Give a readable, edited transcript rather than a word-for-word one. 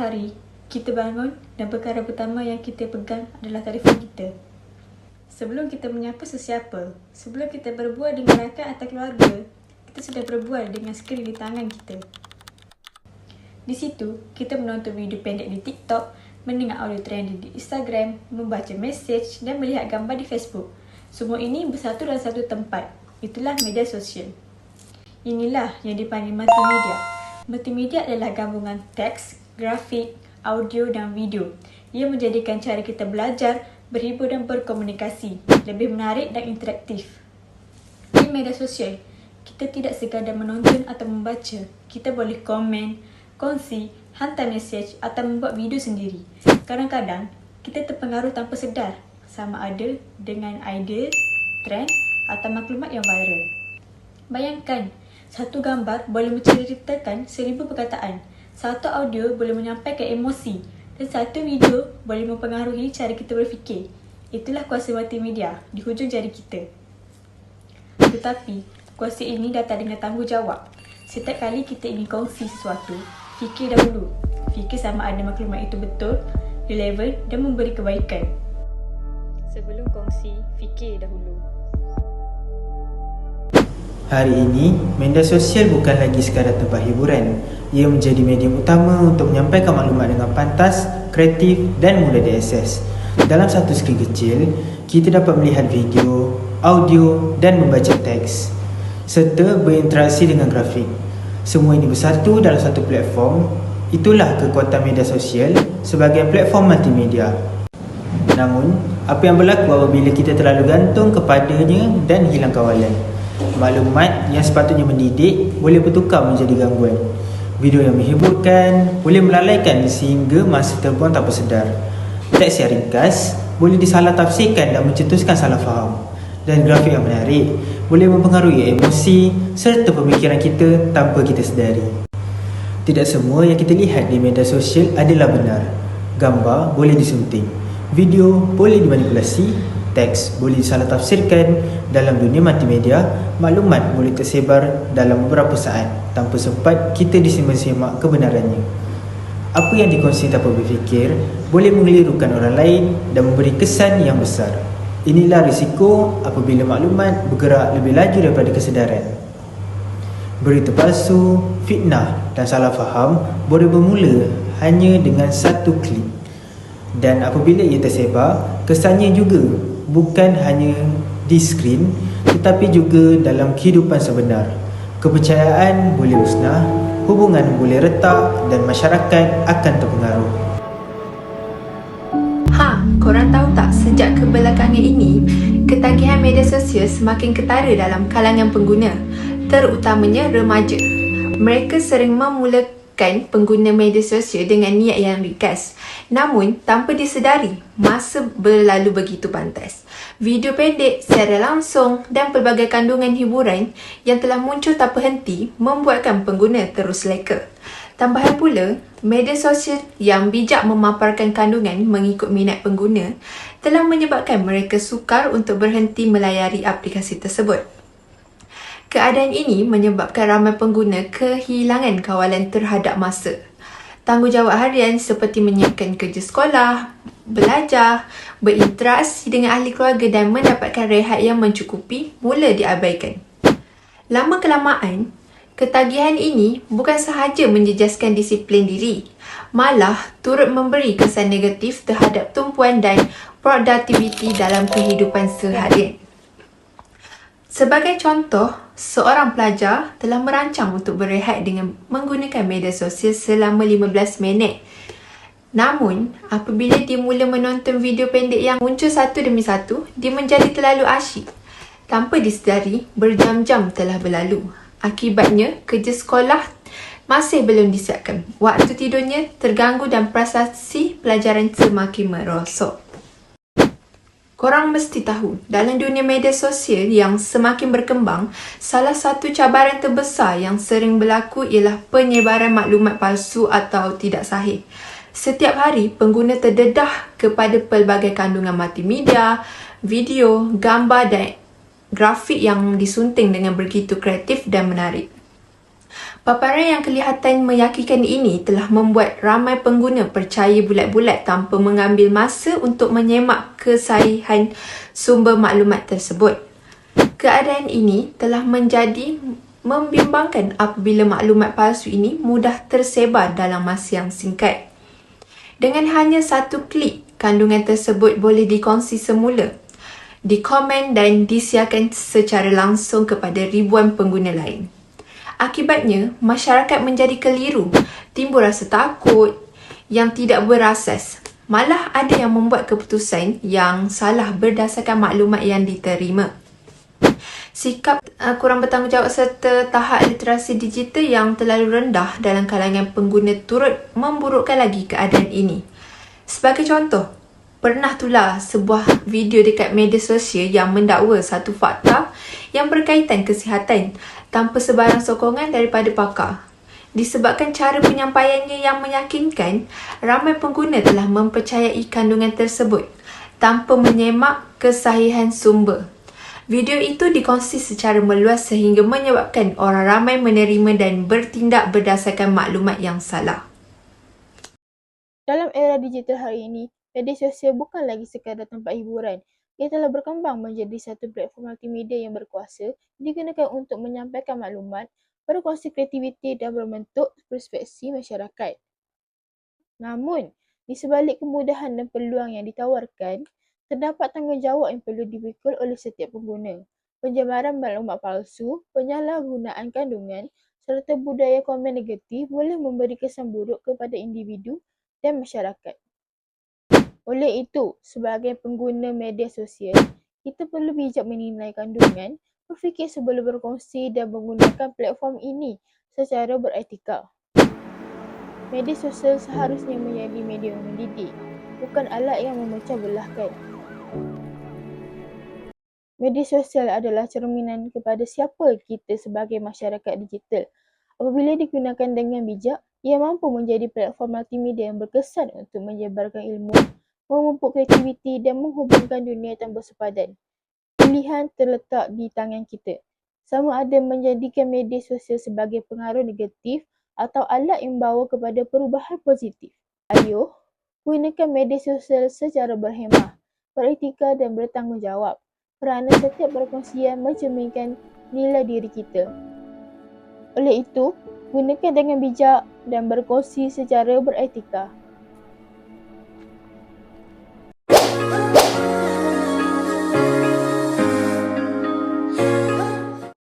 hari, kita bangun dan perkara pertama yang kita pegang adalah telefon kita. Sebelum kita menyapa sesiapa, sebelum kita berbual dengan rakan atau keluarga, kita sudah berbual dengan skrin di tangan kita. Di situ, kita menonton video pendek di TikTok, mendengar audio trending di Instagram, membaca mesej dan melihat gambar di Facebook. Semua ini bersatu dalam satu tempat. Itulah media sosial. Inilah yang dipanggil multimedia. Multimedia adalah gabungan teks, grafik, audio dan video. Ia menjadikan cara kita belajar, berhibur dan berkomunikasi lebih menarik dan interaktif. Di media sosial, kita tidak sekadar menonton atau membaca. Kita boleh komen, kongsi, hantar mesej atau membuat video sendiri. Kadang-kadang, kita terpengaruh tanpa sedar, sama ada dengan idea, trend atau maklumat yang viral. Bayangkan, satu gambar boleh menceritakan 1000 perkataan, satu audio boleh menyampaikan emosi dan satu video boleh mempengaruhi cara kita berfikir. Itulah kuasa multimedia di hujung jari kita. Tetapi, kuasa ini datang dengan tanggungjawab. Setiap kali kita ingin kongsi sesuatu, fikir dahulu. Fikir sama ada maklumat itu betul, relevan dan memberi kebaikan. Sebelum kongsi, fikir dahulu. Hari ini, media sosial bukan lagi sekadar tempat hiburan. Ia menjadi medium utama untuk menyampaikan maklumat dengan pantas, kreatif dan mudah diakses. Dalam satu skrin kecil, kita dapat melihat video, audio dan membaca teks serta berinteraksi dengan grafik. Semua ini bersatu dalam satu platform. Itulah kekuatan media sosial sebagai platform multimedia. Namun, apa yang berlaku apabila kita terlalu gantung kepadanya dan hilang kawalan? Maklumat yang sepatutnya mendidik boleh bertukar menjadi gangguan. Video yang menghiburkan boleh melalaikan sehingga masa terbuang tanpa sedar. Teks yang ringkas boleh disalah tafsirkan dan mencetuskan salah faham. Dan grafik yang menarik boleh mempengaruhi emosi serta pemikiran kita tanpa kita sedari. Tidak semua yang kita lihat di media sosial adalah benar. Gambar boleh disunting, video boleh dimanipulasi, teks boleh disalah tafsirkan. Dalam dunia multimedia, maklumat boleh tersebar dalam beberapa saat tanpa sempat kita disimak-simak kebenarannya. Apa yang dikongsi tanpa berfikir boleh mengelirukan orang lain dan memberi kesan yang besar. Inilah risiko apabila maklumat bergerak lebih laju daripada kesedaran. Berita palsu, fitnah dan salah faham boleh bermula hanya dengan satu klik. Dan apabila ia tersebar, kesannya juga bukan hanya di skrin tetapi juga dalam kehidupan sebenar. Kepercayaan boleh musnah, hubungan boleh retak dan masyarakat akan terpengaruh. Korang tahu tak, sejak kebelakangan ini, ketagihan media sosial semakin ketara dalam kalangan pengguna, terutamanya remaja. Mereka sering memulakan pengguna media sosial dengan niat yang ringkas. Namun, tanpa disedari, masa berlalu begitu pantas. Video pendek, secara langsung dan pelbagai kandungan hiburan yang telah muncul tanpa henti membuatkan pengguna terus leka. Tambahan pula, media sosial yang bijak memaparkan kandungan mengikut minat pengguna telah menyebabkan mereka sukar untuk berhenti melayari aplikasi tersebut. Keadaan ini menyebabkan ramai pengguna kehilangan kawalan terhadap masa. Tanggungjawab harian seperti menyiapkan kerja sekolah, belajar, berinteraksi dengan ahli keluarga dan mendapatkan rehat yang mencukupi mula diabaikan. Lama-kelamaan, ketagihan ini bukan sahaja menjejaskan disiplin diri, malah turut memberi kesan negatif terhadap tumpuan dan produktiviti dalam kehidupan seharian. Sebagai contoh, seorang pelajar telah merancang untuk berehat dengan menggunakan media sosial selama 15 minit. Namun, apabila dia mula menonton video pendek yang muncul satu demi satu, dia menjadi terlalu asyik. Tanpa disedari, berjam-jam telah berlalu. Akibatnya, kerja sekolah masih belum disiapkan. Waktu tidurnya terganggu dan prestasi pelajaran semakin merosot. Korang mesti tahu, dalam dunia media sosial yang semakin berkembang, salah satu cabaran terbesar yang sering berlaku ialah penyebaran maklumat palsu atau tidak sahih. Setiap hari, pengguna terdedah kepada pelbagai kandungan multimedia, video, gambar dan grafik yang disunting dengan begitu kreatif dan menarik. Paparan yang kelihatan meyakinkan ini telah membuat ramai pengguna percaya bulat-bulat tanpa mengambil masa untuk menyemak kesahihan sumber maklumat tersebut. Keadaan ini telah menjadi membimbangkan apabila maklumat palsu ini mudah tersebar dalam masa yang singkat. Dengan hanya satu klik, kandungan tersebut boleh dikongsi semula, dikomen dan disiarkan secara langsung kepada ribuan pengguna lain. Akibatnya, masyarakat menjadi keliru, timbul rasa takut yang tidak berasas. Malah ada yang membuat keputusan yang salah berdasarkan maklumat yang diterima. Sikap kurang bertanggungjawab serta tahap literasi digital yang terlalu rendah dalam kalangan pengguna turut memburukkan lagi keadaan ini. Sebagai contoh, pernah tular sebuah video dekat media sosial yang mendakwa satu fakta yang berkaitan kesihatan tanpa sebarang sokongan daripada pakar. Disebabkan cara penyampaiannya yang meyakinkan, ramai pengguna telah mempercayai kandungan tersebut tanpa menyemak kesahihan sumber. Video itu dikongsi secara meluas sehingga menyebabkan orang ramai menerima dan bertindak berdasarkan maklumat yang salah. Dalam era digital hari ini, media sosial bukan lagi sekadar tempat hiburan. Ia telah berkembang menjadi satu platform multimedia yang berkuasa digunakan untuk menyampaikan maklumat, berkongsi kreativiti dan membentuk perspektif masyarakat. Namun, di sebalik kemudahan dan peluang yang ditawarkan, terdapat tanggungjawab yang perlu dipikul oleh setiap pengguna. Pencemaran maklumat palsu, penyalahgunaan kandungan serta budaya komen negatif boleh memberi kesan buruk kepada individu dan masyarakat. Oleh itu, sebagai pengguna media sosial, kita perlu bijak menilai kandungan, berfikir sebelum berkongsi dan menggunakan platform ini secara beretika. Media sosial seharusnya menjadi media yang mendidik, bukan alat yang memecah belahkan. Media sosial adalah cerminan kepada siapa kita sebagai masyarakat digital. Apabila digunakan dengan bijak, ia mampu menjadi platform multimedia yang berkesan untuk menyebarkan ilmu, memupuk kreativiti dan menghubungkan dunia tanpa sepadan. Pilihan terletak di tangan kita. Sama ada menjadikan media sosial sebagai pengaruh negatif atau alat yang membawa kepada perubahan positif. Ayuh, gunakan media sosial secara berhemah, beretika dan bertanggungjawab kerana setiap perkongsian mencerminkan nilai diri kita. Oleh itu, gunakan dengan bijak dan berkongsi secara beretika.